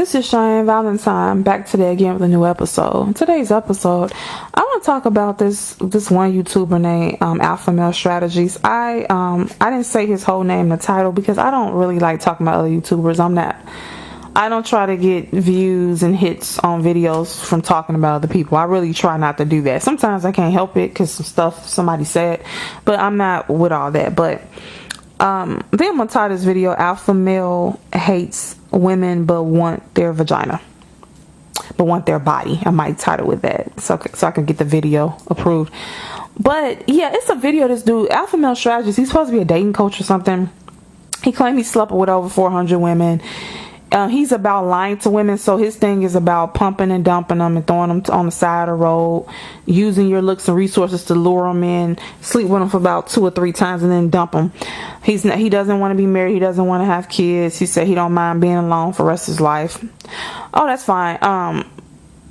This is Cheyenne Valentine back today again with a new episode. In today's episode, I want to talk about this one YouTuber named Alpha Male Strategies. I didn't say his whole name in the title because I don't really like talking about other YouTubers. I don't try to get views and hits on videos from talking about other people. I really try not to do that. Sometimes I can't help it because some stuff somebody said, but I'm not with all that. But then I'm gonna title this video "Alpha Male Hates Women but Want Their Vagina, but Want Their Body." I might title with that so I can get the video approved. But yeah, it's a video. This dude, Alpha Male Strategies, he's supposed to be a dating coach or something. He claimed he slept with over 400 women. He's about lying to women, so his thing is about pumping and dumping them and throwing them on the side of the road, using your looks and resources to lure them in, sleep with them for about 2 or 3 times and then dump them. He doesn't want to be married. He doesn't want to have kids. He said he don't mind being alone for the rest of his life. Oh, that's fine.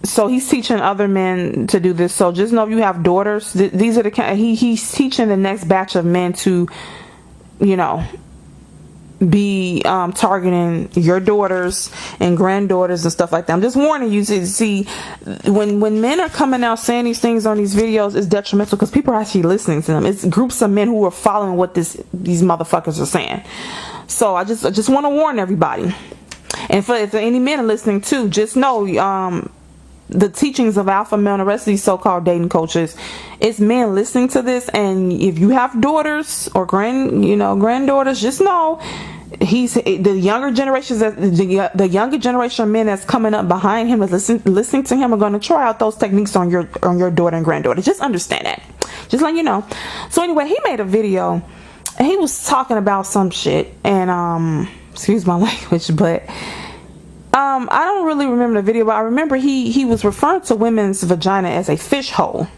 So he's teaching other men to do this. So just know if you have daughters, these are the he's teaching the next batch of men to, be targeting your daughters and granddaughters and stuff like that. I'm just warning you to see when men are coming out saying these things on these videos, it's detrimental because people are actually listening to them. It's groups of men who are following what these motherfuckers are saying. So I just want to warn everybody. And for any men listening too, just know the teachings of Alpha Male and the rest of these so-called dating coaches, it's men listening to this. And if you have daughters or granddaughters, just know the younger generations, the younger generation of men that's coming up behind him is listening to him are going to try out those techniques on your daughter and granddaughter. Just understand that. Just letting you know. So anyway, he made a video and he was talking about some shit, and excuse my language, but I don't really remember the video, but I remember he was referring to women's vagina as a fish hole,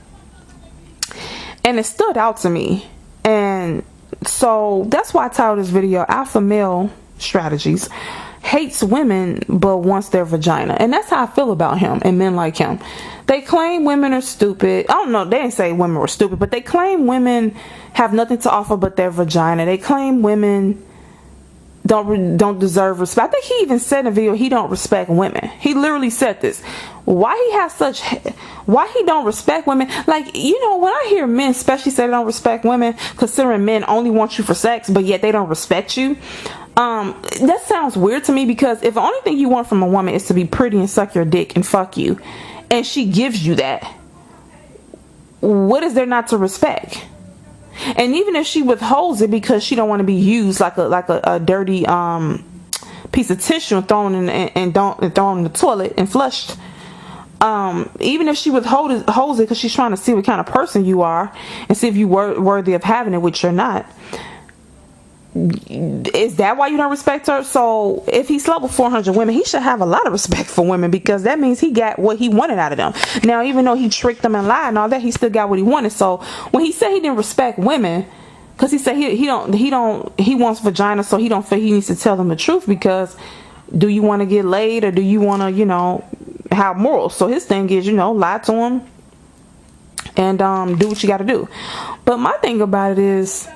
and it stood out to me. And so that's why I titled this video "Alpha Male Strategies Hates Women but Wants Their Vagina." And that's how I feel about him and men like him. They claim women are stupid. I don't know, they didn't say women were stupid, but they claim women have nothing to offer but their vagina. They claim women don't deserve respect. I think he even said in the video he don't respect women. He literally said this. Why he don't respect women? Like, when I hear men especially say they don't respect women, considering men only want you for sex, but yet they don't respect you, that sounds weird to me, because if the only thing you want from a woman is to be pretty and suck your dick and fuck you, and she gives you that, what is there not to respect? And even if she withholds it because she don't want to be used like a dirty piece of tissue and thrown in the toilet and flushed, even if she holds it because she's trying to see what kind of person you are and see if you were worthy of having it, which you're not, is that why you don't respect her? So if he slept with 400 women, he should have a lot of respect for women, because that means he got what he wanted out of them. Now, even though he tricked them and lied and all that, he still got what he wanted. So when he said he didn't respect women, because he said he wants vagina, so he don't feel he needs to tell them the truth, because do you want to get laid, or do you want to have morals? So his thing is lie to him and do what you got to do. But my thing about it is,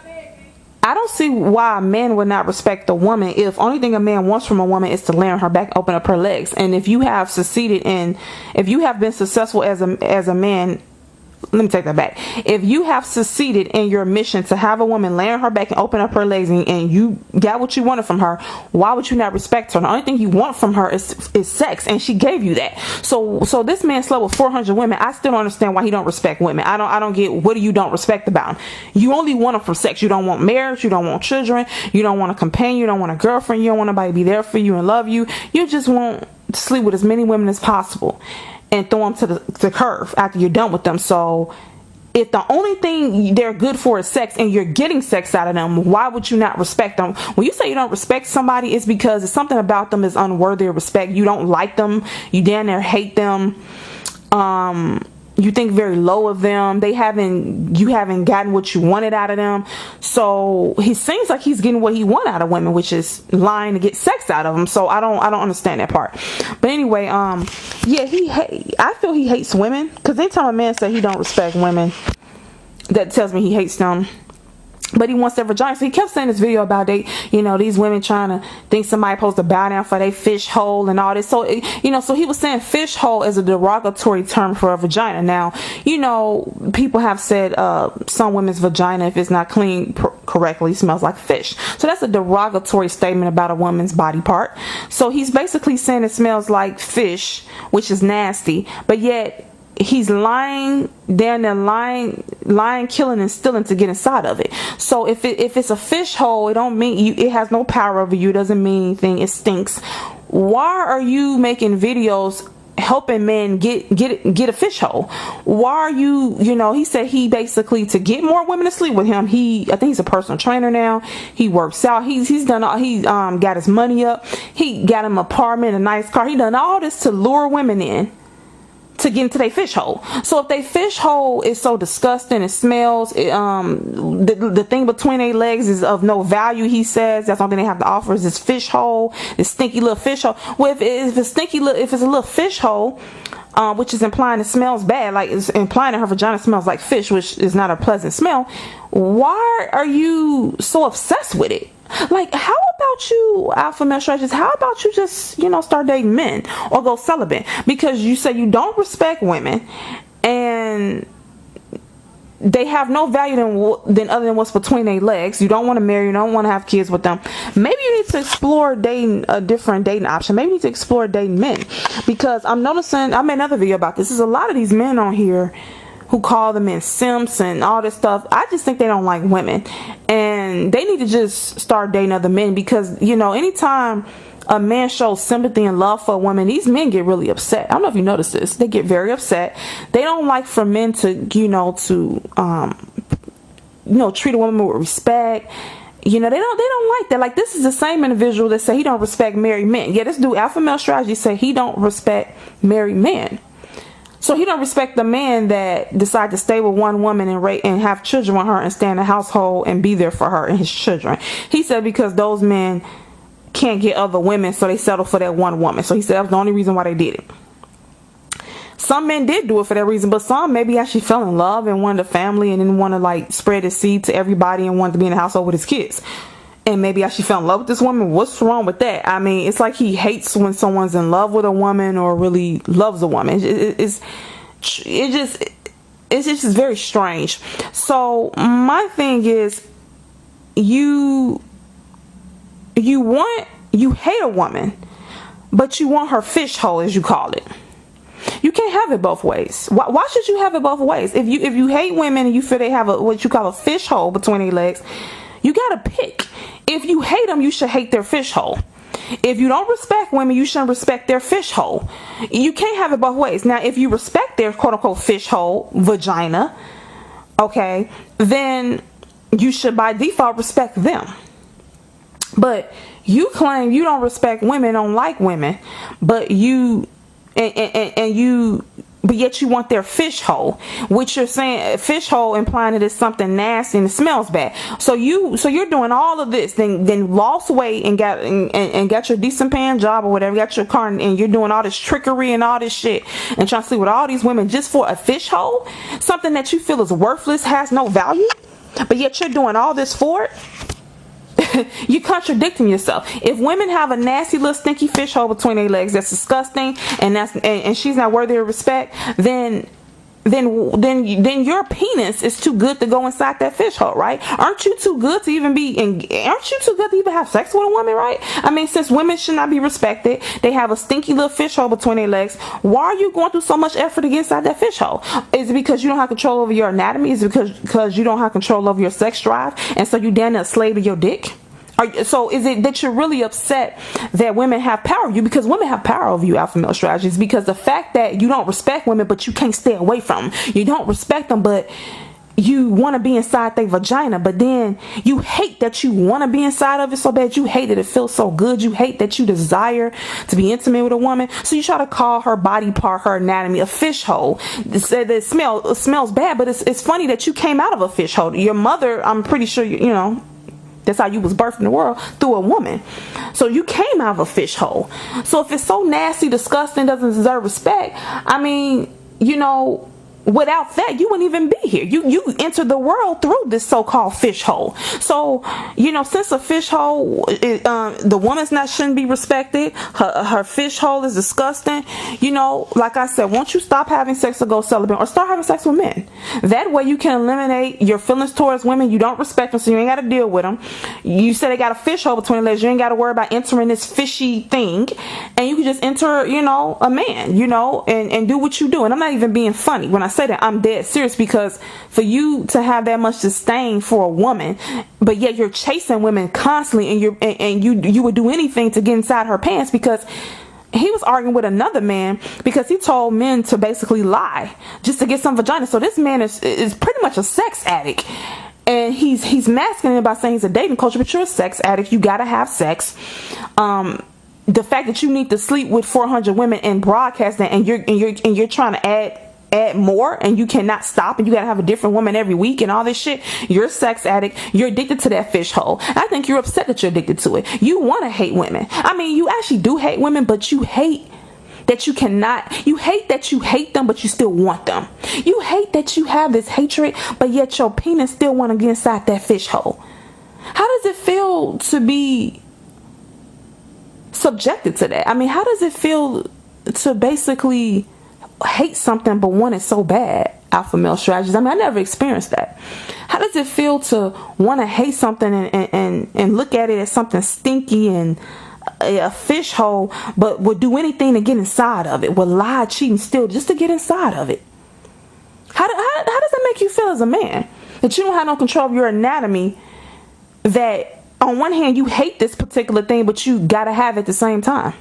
I don't see why a man would not respect a woman if only thing a man wants from a woman is to lay on her back, open up her legs. And if you have been successful as a man, let me take that back. If you have succeeded in your mission to have a woman lay on her back and open up her legs, and you got what you wanted from her, why would you not respect her? The only thing you want from her is sex, and she gave you that. So this man slept with 400 women. I still don't understand why he don't respect women. I don't get, what do you don't respect about him? You only want them for sex. You don't want marriage. You don't want children. You don't want a companion. You don't want a girlfriend. You don't want nobody to be there for you and love you. You just want to sleep with as many women as possible and throw them to the curve after you're done with them. So if the only thing they're good for is sex, and you're getting sex out of them, why would you not respect them? When you say you don't respect somebody, it's because it's something about them is unworthy of respect. You don't like them. You damn near hate them. You think very low of them. You haven't gotten what you wanted out of them. So he seems like he's getting what he want out of women, which is lying to get sex out of them. So I don't understand that part. But anyway, yeah, I feel he hates women, because anytime a man says he don't respect women, that tells me he hates them. but he wants their vagina. So he kept saying this video about these women trying to think somebody supposed to bow down for their fish hole and all this. So, so he was saying fish hole is a derogatory term for a vagina. Now, people have said some women's vagina, if it's not cleaned correctly, smells like fish. So that's a derogatory statement about a woman's body part. So he's basically saying it smells like fish, which is nasty, but yet he's lying down there, lying, killing, and stealing to get inside of it. So if it's a fish hole, it don't mean it has no power over you. It doesn't mean anything. It stinks. Why are you making videos helping men get a fish hole? Why are you, he said he basically, to get more women to sleep with him, I think he's a personal trainer now. He works out. He's done all, got his money up. He got him an apartment, a nice car. He done all this to lure women in to get into their fish hole. So if they fish hole is so disgusting, it smells, the thing between their legs is of no value, he says. That's the only thing they have to offer is this fish hole, this stinky little fish hole. Well, if it's a little fish hole, which is implying it smells bad, like it's implying that her vagina smells like fish, which is not a pleasant smell, why are you so obsessed with it? Like, how about you, alpha male strategists, how about you just, start dating men or go celibate? Because you say you don't respect women and they have no value than other than what's between their legs. You don't want to marry, you don't want to have kids with them. Maybe you need to explore dating a different dating option. Maybe you need to explore dating men, because I'm noticing, I made another video about this. There's a lot of these men on here who call them in simps and all this stuff. I just think they don't like women, and they need to just start dating other men, because anytime a man shows sympathy and love for a woman, these men get really upset. I don't know if you noticed this. They get very upset. They don't like for men to treat a woman with respect. They don't like that. Like, this is the same individual that say he don't respect married men. Yeah, this dude, alpha male strategy, say he don't respect married men. So he don't respect the man that decide to stay with one woman and have children with her and stay in the household and be there for her and his children. He said because those men can't get other women, so they settle for that one woman. So he said that was the only reason why they did it. Some men did do it for that reason, but some maybe actually fell in love and wanted a family and didn't want to like spread his seed to everybody and wanted to be in the household with his kids. And maybe actually fell in love with this woman. What's wrong with that? I mean, it's like he hates when someone's in love with a woman or really loves a woman. It's just very strange. So my thing is, you hate a woman, but you want her fish hole, as you call it. You can't have it both ways. Why should you have it both ways? If you hate women and you feel they have what you call a fish hole between their legs, you gotta pick. If you hate them, you should hate their fish hole. If you don't respect women, you shouldn't respect their fish hole. You can't have it both ways. Now, if you respect their quote-unquote fish hole, vagina, okay, then you should by default respect them. But you claim you don't respect women, don't like women, but but yet you want their fish hole, which you're saying fish hole implying that it's something nasty and it smells bad. So you're doing all of this, then lost weight and got your decent paying job or whatever, got your car, and you're doing all this trickery and all this shit and trying to sleep with all these women just for a fish hole, something that you feel is worthless, has no value, but yet you're doing all this for it. You're contradicting yourself. If women have a nasty little stinky fish hole between their legs that's disgusting and she's not worthy of respect, then your penis is too good to go inside that fish hole, right? Aren't you too good to even have sex with a woman, right? I mean, since women should not be respected, they have a stinky little fish hole between their legs. Why are you going through so much effort to get inside that fish hole? Is it because you don't have control over your anatomy? Is it because you don't have control over your sex drive, and so you damn near a slave to your dick? So is it that you're really upset that women have power over you? Because women have power over you, alpha male strategies. Because the fact that you don't respect women, but you can't stay away from them. You don't respect them, but you want to be inside their vagina. But then you hate that you want to be inside of it so bad. You hate that it feels so good. You hate that you desire to be intimate with a woman. So you try to call her body part, her anatomy, a fish hole. It smells bad, but it's funny that you came out of a fish hole. Your mother, I'm pretty sure, that's how you was birthed in the world, through a woman. So you came out of a fish hole. So if it's so nasty, disgusting, doesn't deserve respect, I mean, without that, you wouldn't even be here. You entered the world through this so-called fish hole. So, since a fish hole, the woman's not shouldn't be respected. Her fish hole is disgusting. Like I said, won't you stop having sex or go celibate, or start having sex with men? That way you can eliminate your feelings towards women. You don't respect them, so you ain't got to deal with them. You said they got a fish hole between their legs. You ain't got to worry about entering this fishy thing, and you can just enter, a man, and do what you do. And I'm not even being funny when I say that. I'm dead serious, because for you to have that much disdain for a woman, but yet you're chasing women constantly, and you would do anything to get inside her pants, because he was arguing with another man because he told men to basically lie just to get some vagina. So this man is pretty much a sex addict. And he's masking it by saying he's a dating coach, but you're a sex addict. You gotta have sex. The fact that you need to sleep with 400 women and broadcast that, and you're trying to add more, and you cannot stop, and you gotta have a different woman every week and all this shit. You're a sex addict. You're addicted to that fish hole. I think you're upset that you're addicted to it. You want to hate women. I mean, you actually do hate women, but you hate that you cannot. You hate that you hate them, but you still want them. You hate that you have this hatred, but yet your penis still want to get inside that fish hole. How does it feel to be subjected to that? I mean, how does it feel to basically hate something but want it so bad? Alpha male strategies. I mean, I never experienced that. How does it feel to want to hate something and look at it as something stinky and a fish hole, but would do anything to get inside of it, would lie, cheat, and steal just to get inside of it? How does that make you feel as a man, that you don't have no control of your anatomy, that on one hand you hate this particular thing, but you gotta have it at the same time?